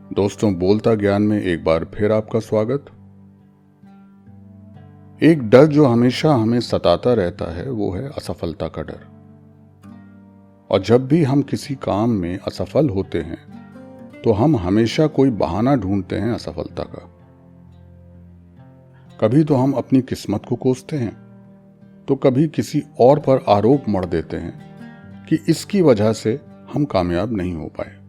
दोस्तों, बोलता ज्ञान में एक बार फिर आपका स्वागत। एक डर जो हमेशा हमें सताता रहता है वो है असफलता का डर। और जब भी हम किसी काम में असफल होते हैं तो हम हमेशा कोई बहाना ढूंढते हैं असफलता का। कभी तो हम अपनी किस्मत को कोसते हैं तो कभी किसी और पर आरोप मढ़ देते हैं कि इसकी वजह से हम कामयाब नहीं हो पाए।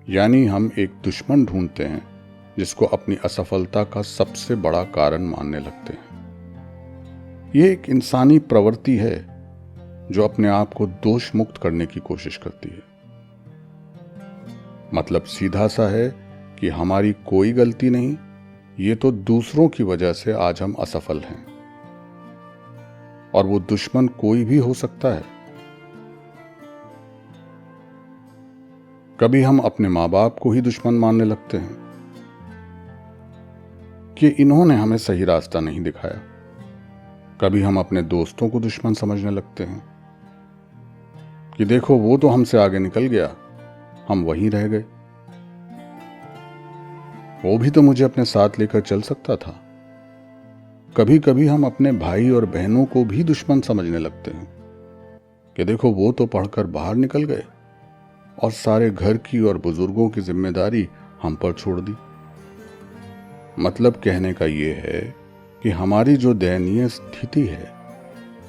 यानी हम एक दुश्मन ढूंढते हैं जिसको अपनी असफलता का सबसे बड़ा कारण मानने लगते हैं। ये एक इंसानी प्रवृत्ति है जो अपने आप को दोष मुक्त करने की कोशिश करती है। मतलब सीधा सा है कि हमारी कोई गलती नहीं, ये तो दूसरों की वजह से आज हम असफल हैं। और वो दुश्मन कोई भी हो सकता है। कभी हम अपने माँ बाप को ही दुश्मन मानने लगते हैं कि इन्होंने हमें सही रास्ता नहीं दिखाया। कभी हम अपने दोस्तों को दुश्मन समझने लगते हैं कि देखो वो तो हमसे आगे निकल गया, हम वहीं रह गए। वो भी तो मुझे अपने साथ लेकर चल सकता था। कभी कभी हम अपने भाई और बहनों को भी दुश्मन समझने लगते हैं कि देखो वो तो पढ़कर बाहर निकल गए और सारे घर की और बुजुर्गों की जिम्मेदारी हम पर छोड़ दी। मतलब कहने का ये है कि हमारी जो दयनीय स्थिति है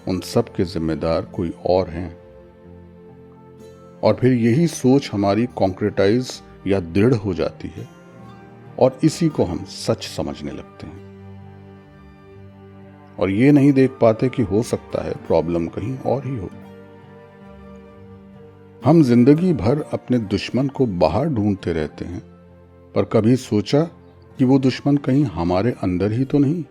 उन सब के जिम्मेदार कोई और हैं। और फिर यही सोच हमारी कॉन्क्रेटाइज या दृढ़ हो जाती है और इसी को हम सच समझने लगते हैं। और ये नहीं देख पाते कि हो सकता है प्रॉब्लम कहीं और ही हो। हम जिंदगी भर अपने दुश्मन को बाहर ढूंढते रहते हैं, पर कभी सोचा कि वो दुश्मन कहीं हमारे अंदर ही तो नहीं।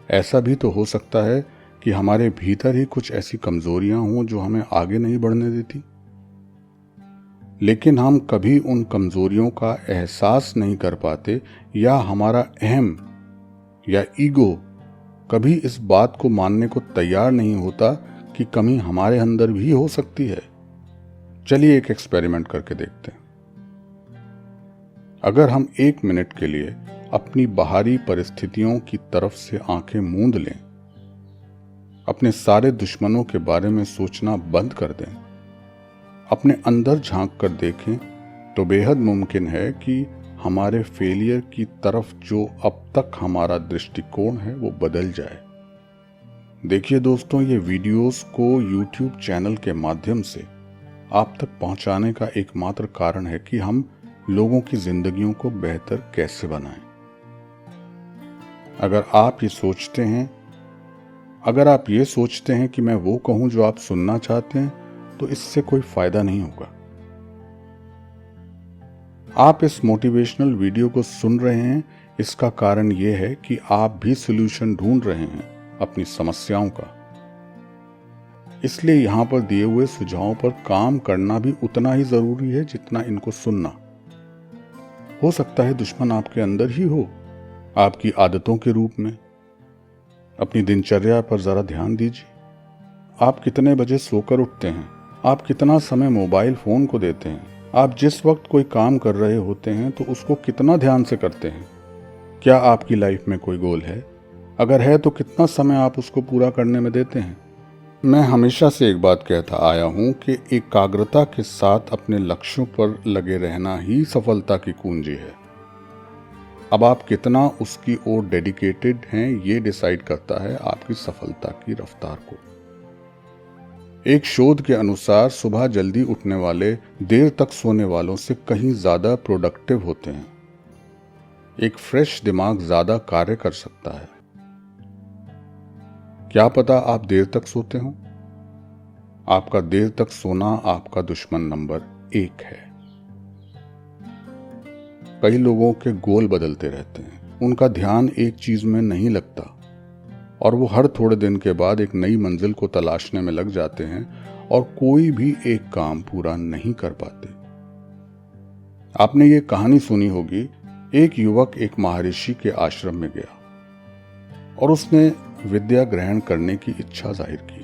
ऐसा भी तो हो सकता है कि हमारे भीतर ही कुछ ऐसी कमजोरियां हों जो हमें आगे नहीं बढ़ने देती। लेकिन हम कभी उन कमजोरियों का एहसास नहीं कर पाते, या हमारा अहम या ईगो कभी इस बात को मानने को तैयार नहीं होता कि कमी हमारे अंदर भी हो सकती है। चलिए एक एक्सपेरिमेंट करके देखते हैं। अगर हम 1 मिनट के लिए अपनी बाहरी परिस्थितियों की तरफ से आंखें मूंद लें, अपने सारे दुश्मनों के बारे में सोचना बंद कर दें, अपने अंदर झांक कर देखें, तो बेहद मुमकिन है कि हमारे फेलियर की तरफ जो अब तक हमारा दृष्टिकोण है वो बदल जाए। देखिए दोस्तों, ये वीडियोस को YouTube चैनल के माध्यम से आप तक पहुंचाने का एकमात्र कारण है कि हम लोगों की जिंदगियों को बेहतर कैसे बनाएं। अगर आप ये सोचते हैं कि मैं वो कहूं जो आप सुनना चाहते हैं, तो इससे कोई फायदा नहीं होगा। आप इस मोटिवेशनल वीडियो को सुन रहे हैं, इसका कारण ये है कि आप भी सॉल्यूशन ढूंढ रहे हैं अपनी समस्याओं का। इसलिए यहां पर दिए हुए सुझावों पर काम करना भी उतना ही जरूरी है जितना इनको सुनना। हो सकता है दुश्मन आपके अंदर ही हो, आपकी आदतों के रूप में। अपनी दिनचर्या पर जरा ध्यान दीजिए। आप कितने बजे सोकर उठते हैं? आप कितना समय मोबाइल फोन को देते हैं? आप जिस वक्त कोई काम कर रहे होते हैं तो उसको कितना ध्यान से करते हैं? क्या आपकी लाइफ में कोई गोल है? अगर है तो कितना समय आप उसको पूरा करने में देते हैं? मैं हमेशा से एक बात कहता आया हूं कि एकाग्रता के साथ अपने लक्ष्यों पर लगे रहना ही सफलता की कुंजी है। अब आप कितना उसकी ओर डेडिकेटेड हैं, ये डिसाइड करता है आपकी सफलता की रफ्तार को। एक शोध के अनुसार सुबह जल्दी उठने वाले देर तक सोने वालों से कहीं ज्यादा प्रोडक्टिव होते हैं। एक फ्रेश दिमाग ज्यादा कार्य कर सकता है। क्या पता आप देर तक सोते हो? आपका देर तक सोना आपका दुश्मन नंबर 1 है। कई लोगों के गोल बदलते रहते हैं, उनका ध्यान एक चीज में नहीं लगता और वो हर थोड़े दिन के बाद एक नई मंजिल को तलाशने में लग जाते हैं और कोई भी एक काम पूरा नहीं कर पाते। आपने ये कहानी सुनी होगी, एक युवक एक महर्षि के आश्रम में गया और उसने विद्या ग्रहण करने की इच्छा जाहिर की।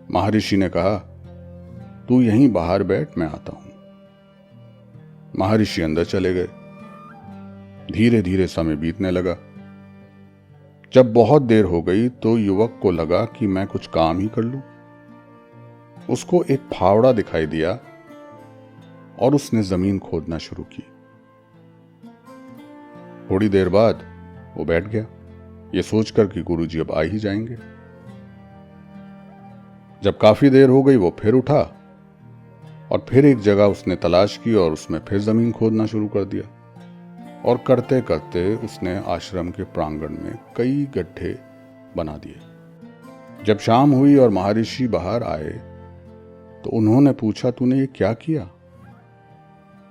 महर्षि ने कहा, तू यहीं बाहर बैठ, मैं आता हूं। महर्षि अंदर चले गए। धीरे धीरे समय बीतने लगा। जब बहुत देर हो गई तो युवक को लगा कि मैं कुछ काम ही कर लूं। उसको एक फावड़ा दिखाई दिया और उसने जमीन खोदना शुरू की। थोड़ी देर बाद वो बैठ गया, ये सोचकर कि गुरुजी अब आ ही जाएंगे। जब काफी देर हो गई वो फिर उठा और फिर एक जगह उसने तलाश की और उसमें फिर जमीन खोदना शुरू कर दिया। और करते करते उसने आश्रम के प्रांगण में कई गड्ढे बना दिए। जब शाम हुई और महर्षि बाहर आए तो उन्होंने पूछा, तूने ये क्या किया?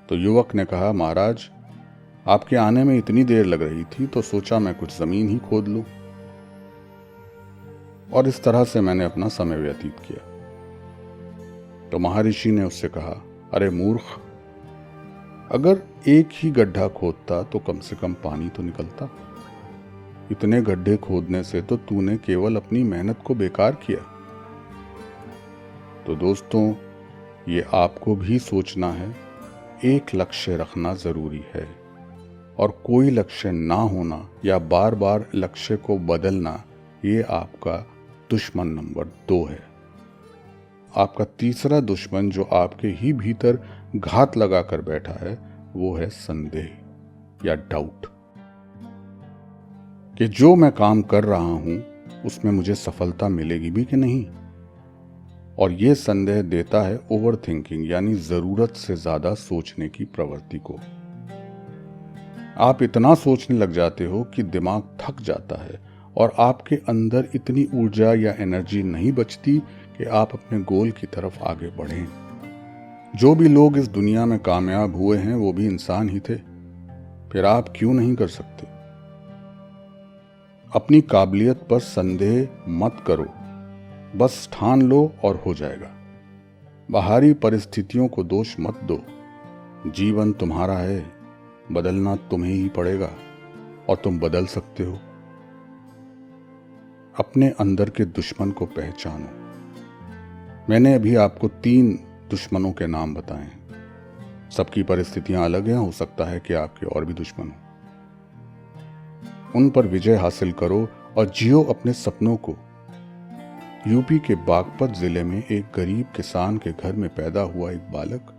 तो युवक ने कहा, महाराज, आपके आने में इतनी देर लग रही थी तो सोचा मैं कुछ जमीन ही खोद लूं, और इस तरह से मैंने अपना समय व्यतीत किया। तो महर्षि ने उससे कहा, अरे मूर्ख, अगर एक ही गड्ढा खोदता तो कम से कम पानी तो निकलता। इतने गड्ढे खोदने से तो तूने केवल अपनी मेहनत को बेकार किया। तो दोस्तों, ये आपको भी सोचना है, एक लक्ष्य रखना जरूरी है, और कोई लक्ष्य ना होना या बार बार लक्ष्य को बदलना, ये आपका दुश्मन नंबर 2 है। आपका तीसरा दुश्मन जो आपके ही भीतर घात लगाकर बैठा है वो है संदेह या डाउट, कि जो मैं काम कर रहा हूं उसमें मुझे सफलता मिलेगी भी कि नहीं। और ये संदेह देता है ओवर थिंकिंग, यानी जरूरत से ज्यादा सोचने की प्रवृत्ति को। आप इतना सोचने लग जाते हो कि दिमाग थक जाता है और आपके अंदर इतनी ऊर्जा या एनर्जी नहीं बचती कि आप अपने गोल की तरफ आगे बढ़ें। जो भी लोग इस दुनिया में कामयाब हुए हैं वो भी इंसान ही थे, फिर आप क्यों नहीं कर सकते? अपनी काबिलियत पर संदेह मत करो, बस ठान लो और हो जाएगा। बाहरी परिस्थितियों को दोष मत दो, जीवन तुम्हारा है, बदलना तुम्हें ही पड़ेगा और तुम बदल सकते हो। अपने अंदर के दुश्मन को पहचानो। मैंने अभी आपको 3 दुश्मनों के नाम बताए हैं। सबकी परिस्थितियां अलग हैं, हो सकता है कि आपके और भी दुश्मन हो। उन पर विजय हासिल करो और जियो अपने सपनों को। यूपी के बागपत जिले में एक गरीब किसान के घर में पैदा हुआ एक बालक,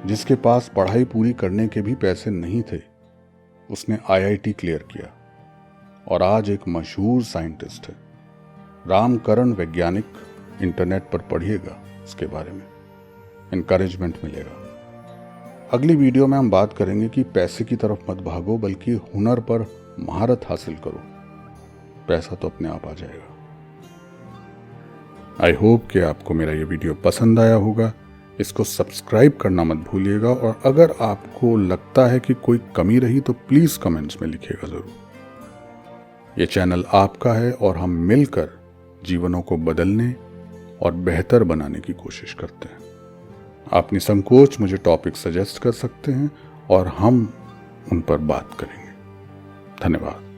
जिसके पास पढ़ाई पूरी करने के भी पैसे नहीं थे। उसने IIT क्लियर किया और आज एक मशहूर साइंटिस्ट है। रामकरण वैज्ञानिक, इंटरनेट पर पढ़िएगा, उसके बारे में इनकरेजमेंट मिलेगा। अगली वीडियो में हम बात करेंगे कि पैसे की तरफ मत भागो, बल्कि हुनर पर महारत हासिल करो, पैसा तो अपने आप आ जाएगा। आई होप कि आपको मेरा ये वीडियो पसंद आया होगा। इसको सब्सक्राइब करना मत भूलिएगा, और अगर आपको लगता है कि कोई कमी रही तो प्लीज कमेंट्स में लिखिएगा जरूर। ये चैनल आपका है और हम मिलकर जीवनों को बदलने और बेहतर बनाने की कोशिश करते हैं। आप निसंकोच मुझे टॉपिक सजेस्ट कर सकते हैं और हम उन पर बात करेंगे। धन्यवाद।